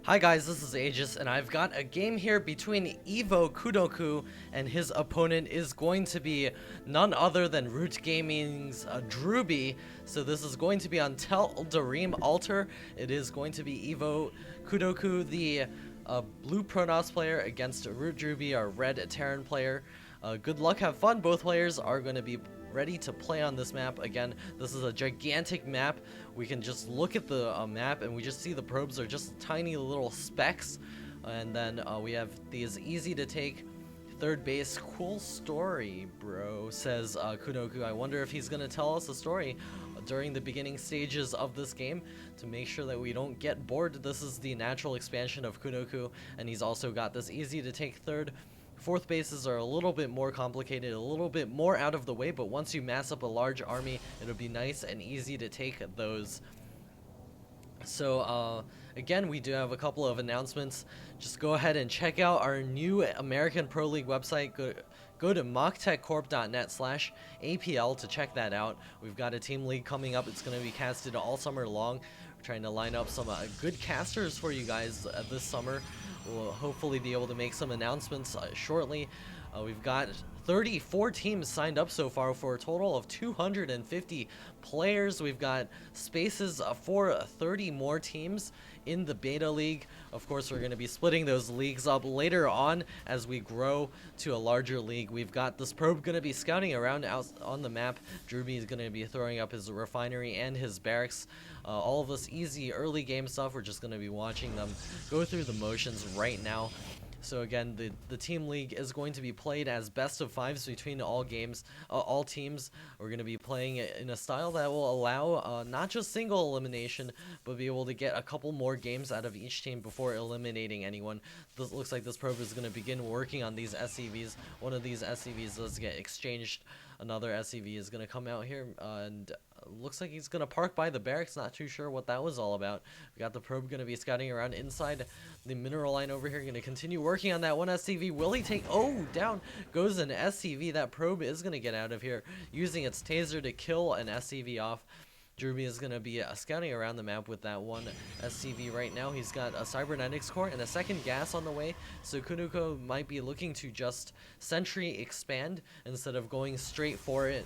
Hi guys, this is Aegis, and I've got a game here between EVOKudoku, and his opponent is going to be none other than Root Gaming's Drewbie. So this is going to be on Terran Altar. It is going to be EVOKudoku, the blue Protoss player, against ROOTDrewbie, our red Terran player. Good luck, have fun. Both players are going to be ready to play on this map. Again, this is a gigantic map. We can just look at the map and we just see the probes are just tiny little specks, and then we have these easy to take third base. Cool story, bro, says Kudoku. I wonder if he's gonna tell us a story during the beginning stages of this game to make sure that we don't get bored. This is the natural expansion of Kudoku, and he's also got this easy to take third. Fourth bases are a little bit more complicated, a little bit more out of the way, but once you mass up a large army, it'll be nice and easy to take those. So again, we do have a couple of announcements. Just go ahead and check out our new American Pro League website. Go to mocktechcorp.net/APL to check that out. We've got a team league coming up. It's going to be casted all summer long. We're trying to line up some good casters for you guys this summer. We'll hopefully be able to make some announcements shortly. We've got 34 teams signed up so far for a total of 250 players. We've got spaces for 30 more teams in the beta league. Of course, we're going to be splitting those leagues up later on as we grow to a larger league. We've got this probe going to be scouting around out on the map. Drewbie is going to be throwing up his refinery and his barracks. All of this easy early game stuff, we're just going to be watching them go through the motions right now. So again, the team league is going to be played as best of fives between all games, all teams. We're going to be playing it in a style that will allow not just single elimination, but be able to get a couple more games out of each team before eliminating anyone. This looks like this probe is going to begin working on these SCVs. One of these SCVs does get exchanged. Another SCV is going to come out here and looks like he's going to park by the barracks. Not too sure what that was all about. We got the probe going to be scouting around inside the mineral line over here. Going to continue working on that one SCV. Will he take... Oh, down goes an SCV. That probe is going to get out of here using its taser to kill an SCV off. Drewbie is going to be scouting around the map with that one SCV right now. He's got a cybernetics core and a second gas on the way, so Kudoku might be looking to just sentry expand instead of going straight for it.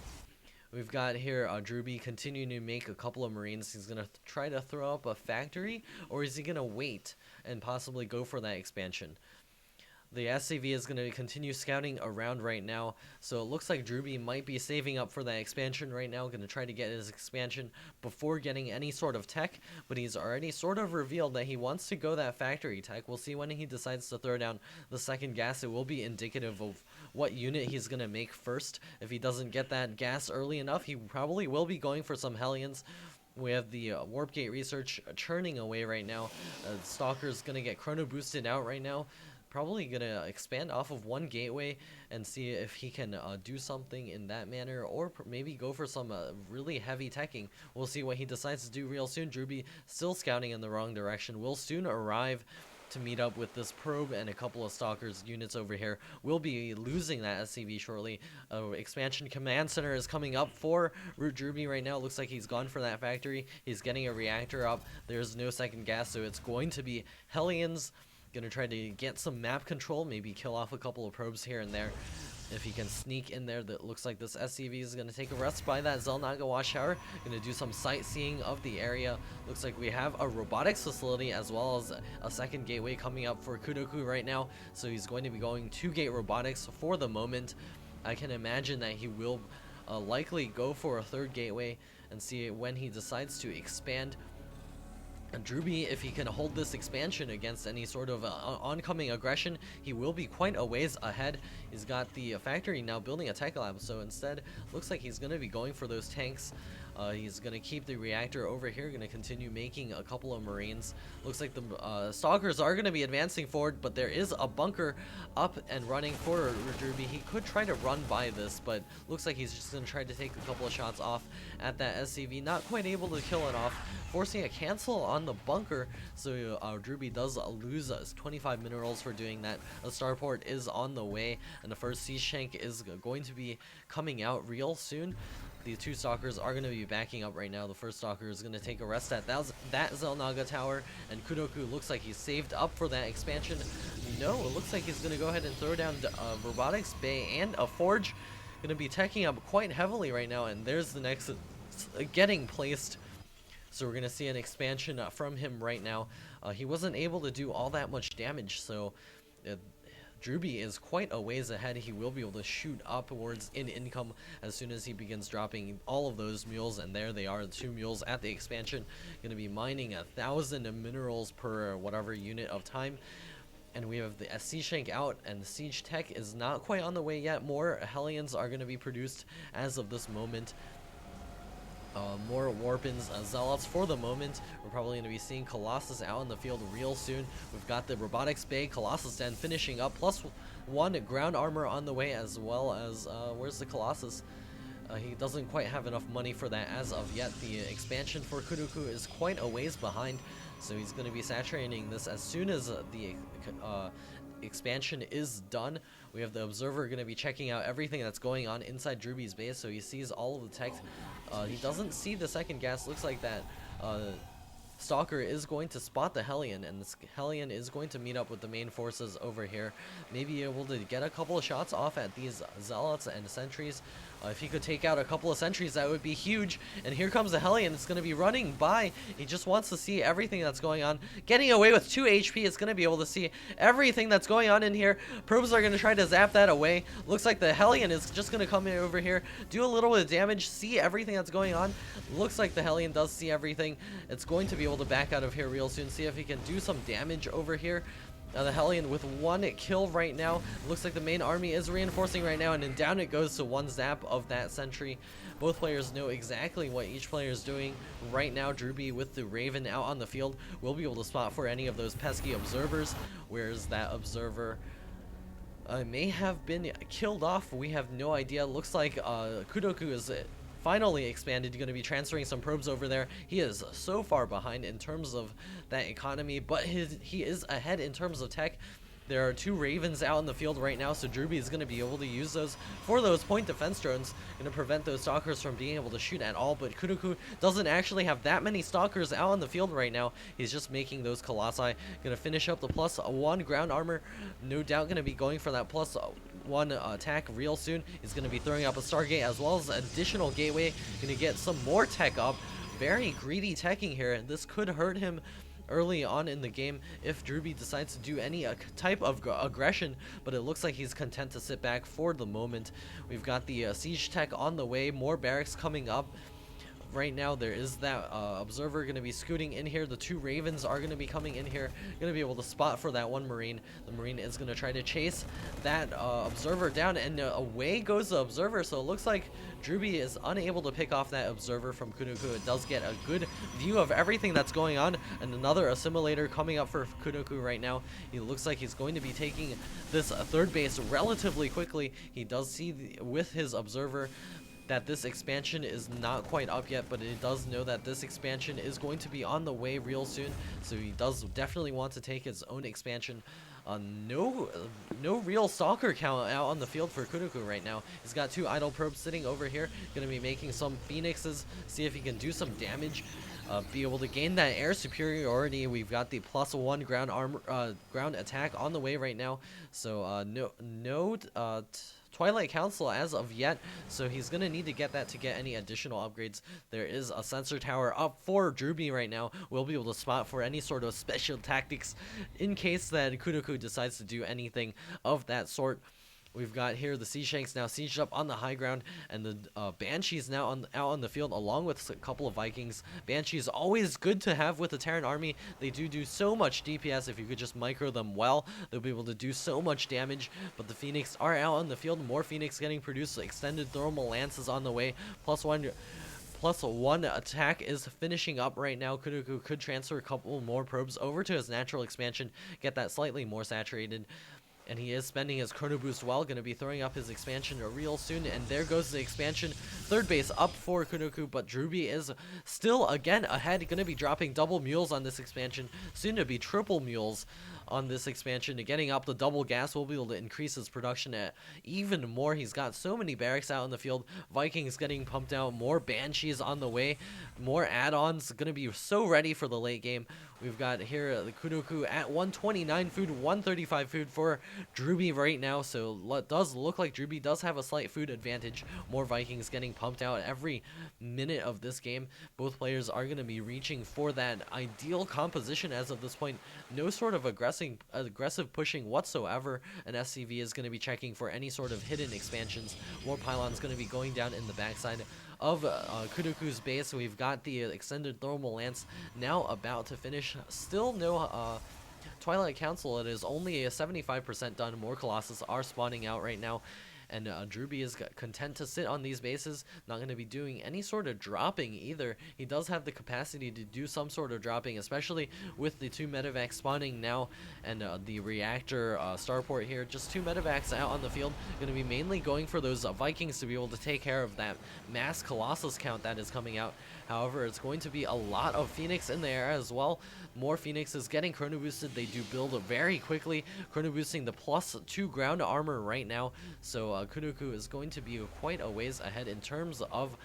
We've got here Drewbie continuing to make a couple of marines. He's going to try to throw up a factory, or is he going to wait and possibly go for that expansion? The SCV is going to continue scouting around right now, so it looks like Drewbie might be saving up for that expansion right now, going to try to get his expansion before getting any sort of tech, but he's already sort of revealed that he wants to go that factory tech. We'll see when he decides to throw down the second gas. It will be indicative of what unit he's going to make first. If he doesn't get that gas early enough, he probably will be going for some Hellions. We have the Warp Gate research churning away right now. Stalker's going to get chrono boosted out right now. Probably gonna expand off of one gateway and see if he can do something in that manner, or maybe go for some really heavy teching. We'll see what he decides to do real soon. Drewbie still scouting in the wrong direction. Will soon arrive to meet up with this probe and a couple of stalkers units over here. We'll be losing that SCV shortly. Expansion command center is coming up for ROOTDrewbie right now. Looks like he's gone for that factory. He's getting a reactor up. There's no second gas, so it's going to be Hellions. Gonna try to get some map control, maybe kill off a couple of probes here and there. If he can sneak in there, that looks like this SCV is gonna take a rest by that Zelnaga watchtower. Gonna do some sightseeing of the area. Looks like we have a robotics facility as well as a second gateway coming up for Kudoku right now. So he's going to be going 2-gate robotics for the moment. I can imagine that he will likely go for a third gateway and see when he decides to expand. And Drewbie, if he can hold this expansion against any sort of oncoming aggression, he will be quite a ways ahead. He's got the factory now building a tech lab, so instead, looks like he's going to be going for those tanks. He's going to keep the reactor over here, going to continue making a couple of marines. Looks like the stalkers are going to be advancing forward, but there is a bunker up and running for Drewbie. He could try to run by this, but looks like he's just going to try to take a couple of shots off at that SCV. Not quite able to kill it off, forcing a cancel on the bunker, so Drewbie does lose 25 minerals for doing that. A starport is on the way, and the first sea shank is going to be coming out real soon. The two stalkers are going to be backing up right now. The first stalker is going to take a rest at that Xel'Naga tower, and Kudoku looks like he's saved up for that expansion. No, it looks like he's going to go ahead and throw down Robotics Bay and a Forge. Going to be teching up quite heavily right now, and there's the next getting placed. So we're going to see an expansion from him right now. He wasn't able to do all that much damage, so DrewBie is quite a ways ahead. He will be able to shoot upwards in income as soon as he begins dropping all of those mules, and there they are, the 2 mules at the expansion. Going to be mining 1,000 minerals per whatever unit of time. And we have the Siege Shank out, and the Siege Tech is not quite on the way yet. More Hellions are going to be produced as of this moment. More Warpins, Zealots for the moment. We're probably going to be seeing Colossus out in the field real soon. We've got the Robotics Bay, Colossus Den finishing up, +1 ground armor on the way, as well as, where's the Colossus? He doesn't quite have enough money for that as of yet. The expansion for Kudoku is quite a ways behind, so he's going to be saturating this as soon as the expansion is done. We have the Observer going to be checking out everything that's going on inside DrewBie's base, so he sees all of the tech. He doesn't see the second gas. Looks like that Stalker is going to spot the Hellion, and this Hellion is going to meet up with the main forces over here. Maybe able to get a couple of shots off at these Zealots and Sentries. If he could take out a couple of Sentries, that would be huge. And here comes the Hellion. It's going to be running by. He just wants to see everything that's going on. Getting away with 2 HP. It's going to be able to see everything that's going on in here. Probes are going to try to zap that away. Looks like the Hellion is just going to come in over here, do a little bit of damage, see everything that's going on. Looks like the Hellion does see everything. It's going to be able to back out of here real soon, see if he can do some damage over here. The Hellion with 1 kill right now. Looks like the main army is reinforcing right now, and then down it goes to 1 zap of that sentry. Both players know exactly what each player is doing right now. DrewBie with the Raven out on the field will be able to spot for any of those pesky observers. Where's that observer? May have been killed off. We have no idea. Looks like Kudoku is finally expanded. You're going to be transferring some probes over there. He is so far behind in terms of that economy, but he is ahead in terms of tech. There are 2 Ravens out in the field right now, so DrewBie is going to be able to use those for those point defense drones. Going to prevent those Stalkers from being able to shoot at all, but Kudoku doesn't actually have that many Stalkers out on the field right now. He's just making those Colossi. Going to finish up the +1 ground armor. No doubt going to be going for that +1 attack real soon. He's going to be throwing up a Stargate as well as additional gateway. Going to get some more tech up. Very greedy teching here. This could hurt him early on in the game if DrewBie decides to do any type of aggression, but it looks like he's content to sit back for the moment. We've got the siege tech on the way, more barracks coming up. Right now there is that observer going to be scooting in here. The 2 Ravens are going to be coming in here, going to be able to spot for that 1 Marine. The Marine is going to try to chase that observer down, and away goes the observer. So it looks like DrewBie is unable to pick off that observer from Kudoku. It does get a good view of everything that's going on, and another assimilator coming up for Kudoku right now. He looks like he's going to be taking this 3rd base relatively quickly. He does see with his observer that this expansion is not quite up yet, but it does know that this expansion is going to be on the way real soon, so he does definitely want to take his own expansion. No real Stalker count out on the field for Kudoku right now. He's got 2 idle probes sitting over here, going to be making some Phoenixes, see if he can do some damage, be able to gain that air superiority. We've got the +1 ground attack on the way right now, so no Twilight Council as of yet, so he's going to need to get that to get any additional upgrades. There is a sensor tower up for DrewBie right now. We'll be able to spot for any sort of special tactics in case that Kudoku decides to do anything of that sort. We've got here the Sea Shanks now sieged up on the high ground, and the Banshees now out on the field along with a couple of Vikings. Banshees always good to have with the Terran army. They do so much DPS. If you could just micro them well, they'll be able to do so much damage. But the Phoenix are out on the field. More Phoenix getting produced. Extended thermal lances on the way. +1 attack is finishing up right now. Kudoku could transfer a couple more probes over to his natural expansion, get that slightly more saturated. And he is spending his chrono boost well, going to be throwing up his expansion real soon, and there goes the expansion. 3rd base up for Kudoku, but DrewBie is still again ahead, going to be dropping double mules on this expansion, soon to be triple mules. on this expansion. Getting up the double gas will be able to increase his production at even more. He's got so many barracks out in the field. Vikings getting pumped out, more Banshees on the way, more add-ons. Gonna be so ready for the late game. We've got here the Kudoku at 129 food, 135 food for Drewbie right now. So it does look like Drewbie does have a slight food advantage. More Vikings getting pumped out every minute of this game. Both players are going to be reaching for that ideal composition as of this point. No sort of aggressive pushing whatsoever. An SCV is going to be checking for any sort of hidden expansions. More pylons going to be going down in the backside of Kudoku's base. We've got the extended thermal lance now about to finish. Still no Twilight Council. It is only a 75% done. More Colossus are spawning out right now. And Drewbie is content to sit on these bases, not going to be doing any sort of dropping either. He does have the capacity to do some sort of dropping, especially with the 2 medevacs spawning now and the reactor starport here. Just 2 medevacs out on the field. Going to be mainly going for those Vikings to be able to take care of that mass Colossus count that is coming out. However, it's going to be a lot of Phoenix in the air as well. More Phoenix is getting chrono boosted. They do build very quickly, chrono boosting the +2 ground armor right now. So Kudoku is going to be quite a ways ahead in terms of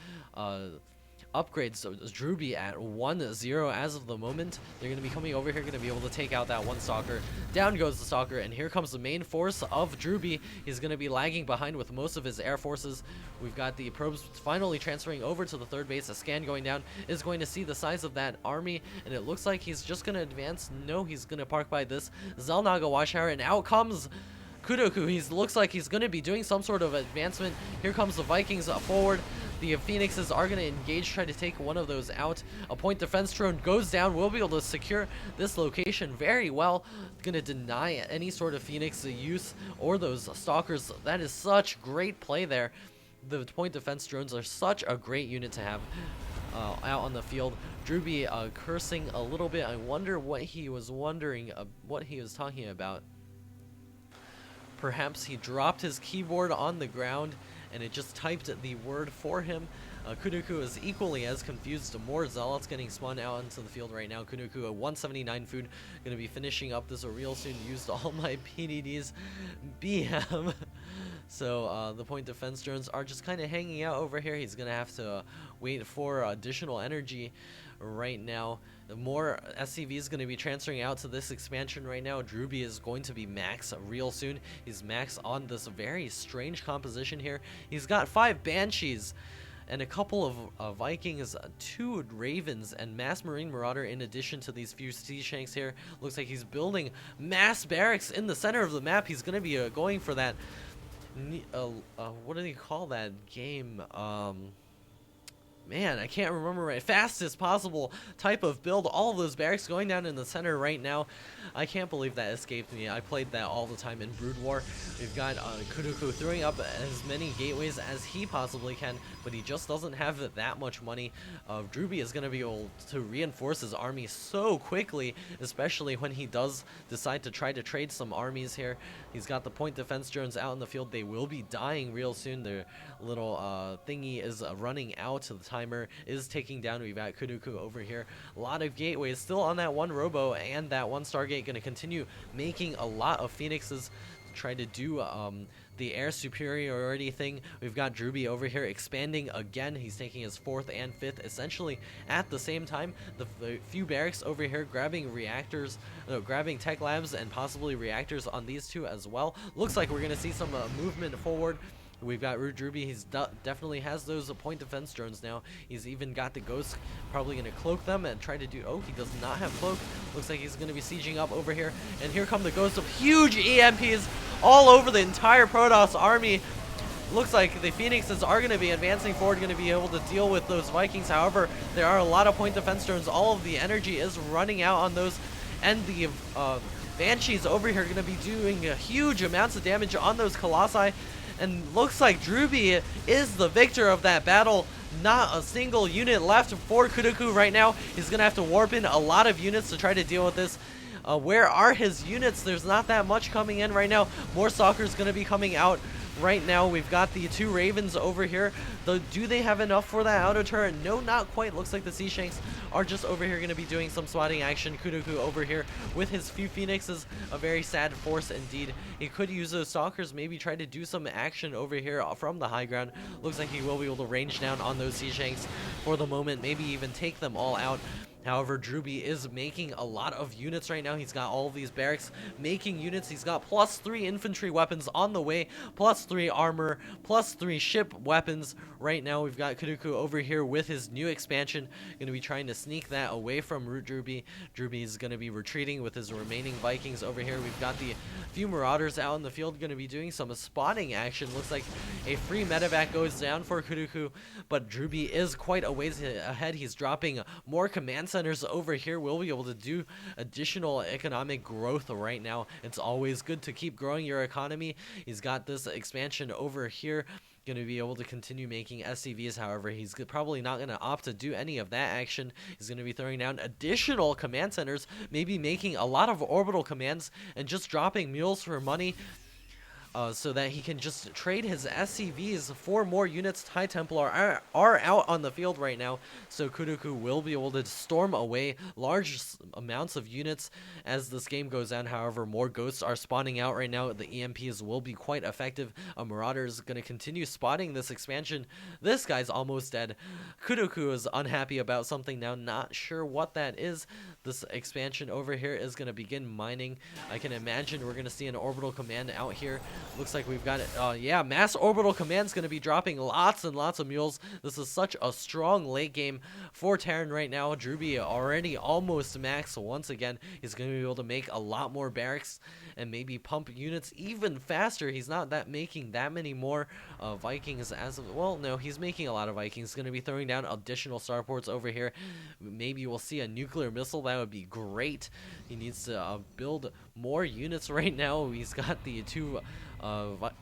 upgrades. So Drewbie at 1-0 as of the moment. They're going to be coming over here, going to be able to take out that one stalker. Down goes the stalker, and here comes the main force of Drewbie. He's going to be lagging behind with most of his air forces. We've got the probes finally transferring over to the third base. A scan going down is going to see the size of that army, and it looks like he's just going to advance. No, he's going to park by this Xel'Naga Watchtower, and out comes Kudoku. He looks like he's going to be doing some sort of advancement. Here comes the Vikings forward. The Phoenixes are going to engage, try to take one of those out. A point defense drone goes down. We'll be able to secure this location very well. Going to deny any sort of Phoenix use or those stalkers. That is such great play there. The point defense drones are such a great unit to have out on the field. Drewbie cursing a little bit. I wonder what he was wondering, what he was talking about. Perhaps he dropped his keyboard on the ground and it just typed the word for him. Kudoku is equally as confused. More Zealots getting spawned out into the field right now. Kudoku at 179 food. Going to be finishing up this real soon. Used all my PDDs. BM. So the point defense drones are just kind of hanging out over here. He's going to have to wait for additional energy right now. The more SCV is going to be transferring out to this expansion right now. Drewbie is going to be max real soon. He's max on this very strange composition here. He's got 5 Banshees and a couple of Vikings, 2 Ravens, and Mass Marine Marauder in addition to these few Sea Shanks here. Looks like he's building mass barracks in the center of the map. He's going to be going for that, what do you call that game? Man, I can't remember right. Fastest possible type of build. All of those barracks going down in the center right now. I can't believe that escaped me. I played that all the time in Brood War. We've got Kudoku throwing up as many gateways as he possibly can, but he just doesn't have that much money. Drewbie is going to be able to reinforce his army so quickly, especially when he does decide to try to trade some armies here. He's got the point defense drones out in the field. They will be dying real soon. Their little thingy is running out. The timer is taking down. We've got Kudoku over here. A lot of gateways still on that one Robo and that one Stargate. Going to continue making a lot of Phoenixes to try to do the air superiority thing. We've got Drewbie over here expanding again. He's taking his 4th and 5th essentially at the same time. The few barracks over here grabbing reactors, grabbing tech labs and possibly reactors on these two as well. Looks like we're going to see some movement forward. We've got ROOTDrewbie. He's definitely has those point defense drones now. He's even got the ghosts, probably going to cloak them and try to do. Oh, he does not have cloak. Looks like he's going to be sieging up over here. And here come the ghosts of huge EMPs all over the entire Protoss army. Looks like the Phoenixes are going to be advancing forward, going to be able to deal with those Vikings. However, there are a lot of point defense drones. All of the energy is running out on those, and the Banshees over here are going to be doing huge amounts of damage on those Colossi. And looks like Drewbie is the victor of that battle. Not a single unit left for Kudoku right now. He's going to have to warp in a lot of units to try to deal with this. Where are his units? There's not that much coming in right now. More Stalkers going to be coming out right now. We've got the 2 Ravens over here. Do they have enough for that auto turret? No, not quite. Looks like the Sea Shanks are just over here going to be doing some swatting action. Kudoku over here with his few Phoenixes, a very sad force indeed. He could use those Stalkers, maybe try to do some action over here from the high ground. Looks like he will be able to range down on those Sea Shanks for the moment, maybe even take them all out. However, DrewBie is making a lot of units right now. He's got all of these barracks making units. He's got +3 infantry weapons on the way, +3 armor, +3 ship weapons. Right now, we've got Kudoku over here with his new expansion. Going to be trying to sneak that away from ROOTDrewbie. DrewBie is going to be retreating with his remaining Vikings over here. We've got the few Marauders out in the field going to be doing some spotting action. Looks like a free medevac goes down for Kudoku, but DrewBie is quite a ways ahead. He's dropping more command centers over here. Will be able to do additional economic growth right now. It's always good to keep growing your economy. He's got this expansion over here, going to be able to continue making SCVs. However, he's probably not going to opt to do any of that action. He's going to be throwing down additional command centers, maybe making a lot of orbital commands and just dropping mules for money. So that he can just trade his SCVs for more units. High Templar are out on the field right now, so Kudoku will be able to storm away large amounts of units as this game goes on. However, more ghosts are spawning out right now. The EMPs will be quite effective. A Marauder is going to continue spotting this expansion. This guy's almost dead. Kudoku is unhappy about something now, not sure what that is. This expansion over here is going to begin mining. I can imagine we're going to see an orbital command out here. Looks like we've got it. Yeah, mass orbital command's going to be dropping lots and lots of mules. This is such a strong late game for Terran right now. DrewBie already almost max once again. He's going to be able to make a lot more barracks and maybe pump units even faster. He's not making that many more Vikings as of, well, no, he's making a lot of Vikings. He's going to be throwing down additional starports over here. Maybe we'll see a nuclear missile. That would be great. He needs to build more units right now. He's got the two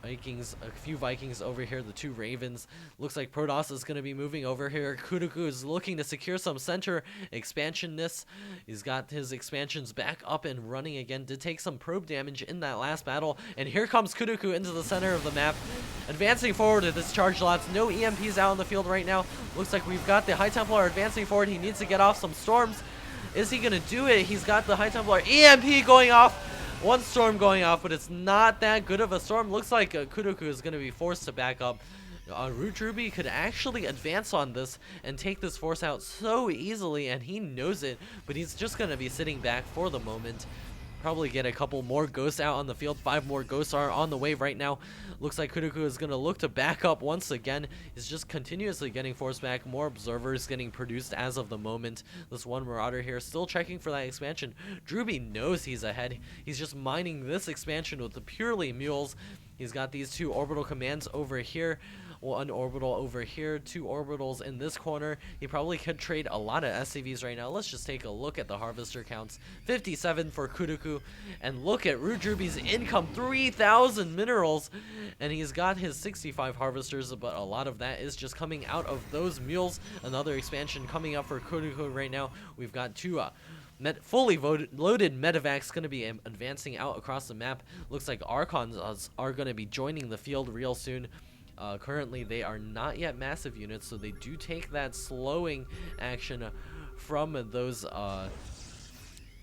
Vikings, a few Vikings over here, the two Ravens. Looks like Protoss is going to be moving over here. Kudoku is looking to secure some center expansionness. He's got his expansions back up and running again. Did take some probe damage in that last battle, and here comes Kudoku into the center of the map, advancing forward to this charge lots. No EMPs out on the field right now. Looks like we've got the High Templar advancing forward. He needs to get off some storms. Is he going to do it? He's got the High Templar EMP going off. One storm going off, but it's not that good of a storm. Looks like Kudoku is going to be forced to back up. ROOTDrewbie could actually advance on this and take this force out so easily, and he knows it, but he's just going to be sitting back for the moment. Probably get a couple more ghosts out on the field. 5 more ghosts are on the way right now. Looks like Kudoku is going to look to back up once again. He's just continuously getting force back. More observers getting produced as of the moment. This one Marauder here still checking for that expansion. DrewBie knows he's ahead. He's just mining this expansion with the purely mules. He's got these 2 orbital commands over here. 1 orbital over here, 2 orbitals in this corner. He probably could trade a lot of SCVs right now. Let's just take a look at the harvester counts. 57 for Kudoku, and look at ROOTDrewbie's income, 3,000 minerals, and he's got his 65 harvesters, but a lot of that is just coming out of those mules. Another expansion coming up for Kudoku right now. We've got 2 fully loaded medevacs going to be advancing out across the map. Looks like Archons are going to be joining the field real soon. Currently, they are not yet massive units, so they do take that slowing action from those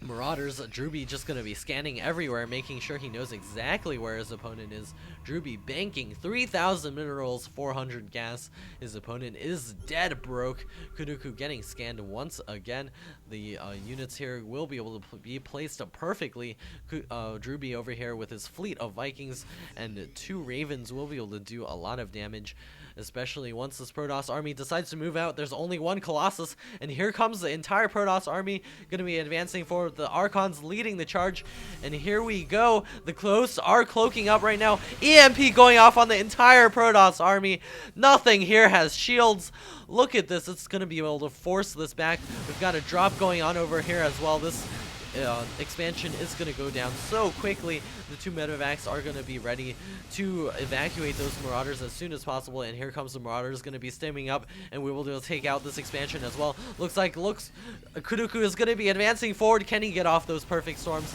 Marauders. DrewBie just going to be scanning everywhere, making sure he knows exactly where his opponent is. DrewBie banking 3,000 minerals, 400 gas. His opponent is dead broke. Kudoku getting scanned once again. The units here will be able to be placed perfectly. DrewBie over here with his fleet of Vikings and 2 Ravens will be able to do a lot of damage, especially once this Protoss army decides to move out. There's only 1 Colossus, and here comes the entire Protoss army going to be advancing forward. The Archons leading the charge, and here we go. The ghosts are cloaking up right now. EMP going off on the entire Protoss army. Nothing here has shields. Look at this. It's going to be able to force this back. We've got a drop going on over here as well. This expansion is going to go down so quickly. The 2 medevacs are going to be ready to evacuate those Marauders as soon as possible, and here comes the Marauders going to be stemming up, and we will be able to take out this expansion as well. Looks Kudoku is going to be advancing forward. Can he get off those perfect storms?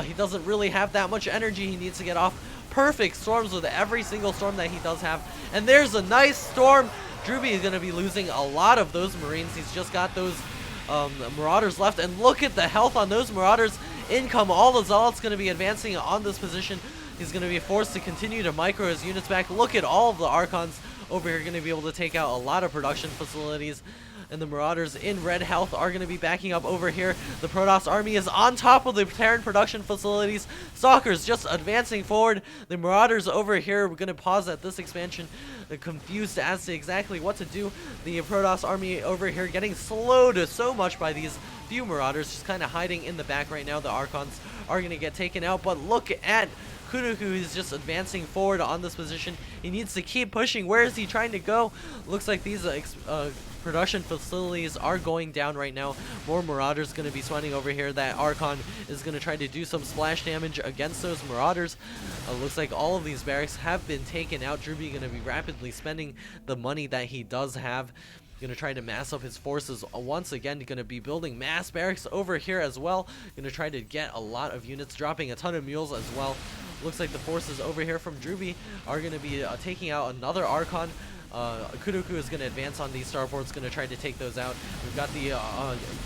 He doesn't really have that much energy. He needs to get off perfect storms with every single storm that he does have, and there's a nice storm. DrewBie is going to be losing a lot of those Marines. He's just got those Marauders left, and look at the health on those Marauders. In come all the Zealots, going to be advancing on this position. He's going to be forced to continue to micro his units back. Look at all of the Archons over here, going to be able to take out a lot of production facilities. And the Marauders in red health are going to be backing up over here. The Protoss army is on top of the Terran production facilities. Stalkers just advancing forward. The Marauders over here, we're going to pause at this expansion, confused as to exactly what to do. The Protoss army over here getting slowed so much by these few Marauders, just kind of hiding in the back right now. The Archons are going to get taken out, but look at Kudoku is just advancing forward on this position. He needs to keep pushing. Where is he trying to go? Looks like these production facilities are going down right now. More Marauders going to be swanning over here. That Archon is going to try to do some splash damage against those Marauders. Looks like all of these barracks have been taken out. Drewbie going to be rapidly spending the money that he does have. Going to try to mass up his forces once again. Going to be building mass barracks over here as well. Going to try to get a lot of units, dropping a ton of mules as well. Looks like the forces over here from Drewbie are going to be taking out another Archon. Kudoku is going to advance on these starports, going to try to take those out. We've got the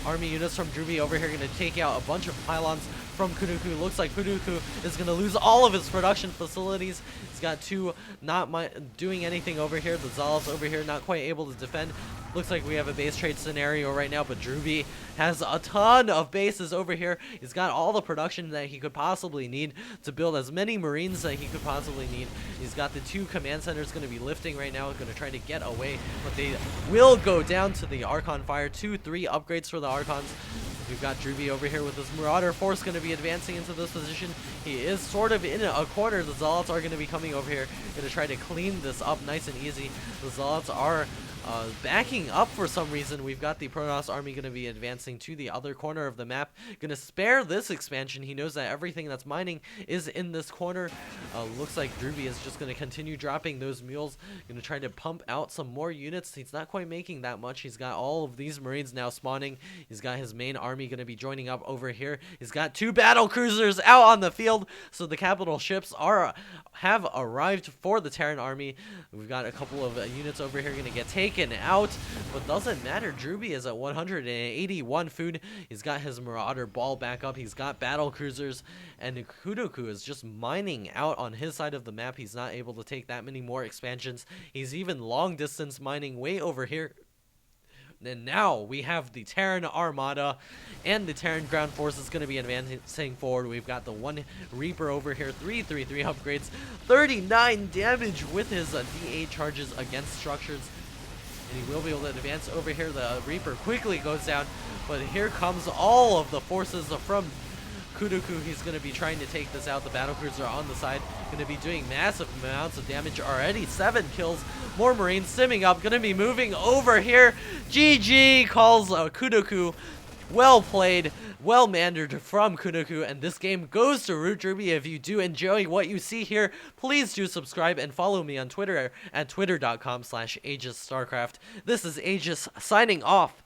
army units from Drewbie over here going to take out a bunch of pylons from Kudoku. Looks like Kudoku is going to lose all of his production facilities. He's got two not doing anything over here. The Zealots over here not quite able to defend. Looks like we have a base trade scenario right now, but Drewbie has a ton of bases over here. He's got all the production that he could possibly need to build as many Marines that he could possibly need. He's got the two command centers going to be lifting right now, going to try to get away, but they will go down to the Archon fire. 2-3 upgrades for the Archons. We've got Drewbie over here with his Marauder force going to be advancing into this position. He is sort of in a corner. The Zealots are going to be coming over here, going to try to clean this up nice and easy. The Zealots are backing up for some reason. We've got the Protoss army going to be advancing to the other corner of the map. Going to spare this expansion. He knows that everything that's mining is in this corner. Looks like Drewbie is just going to continue dropping those mules. Going to try to pump out some more units. He's not quite making that much. He's got all of these Marines now spawning. He's got his main army going to be joining up over here. He's got two battle cruisers out on the field. So the capital ships have arrived for the Terran army. We've got a couple of units over here going to get taken out, but doesn't matter. Drewbie is at 181 food. He's got his Marauder ball back up. He's got battle cruisers, and Kudoku is just mining out on his side of the map. He's not able to take that many more expansions. He's even long distance mining way over here. And now we have the Terran Armada and the Terran ground forces going to be advancing forward. We've got the one Reaper over here, 3-3-3 upgrades, 39 damage with his D8 charges against structures. And he will be able to advance over here. The Reaper quickly goes down, but here comes all of the forces from Kudoku. He's going to be trying to take this out. The battlecruiser on the side going to be doing massive amounts of damage already. 7 kills. More Marines simming up. Going to be moving over here. GG calls Kudoku. Well played, well mannered from Kudoku, and this game goes to ROOTDrewbie. If you do enjoy what you see here, please do subscribe and follow me on Twitter at twitter.com/AegisStarcraft. This is Aegis signing off.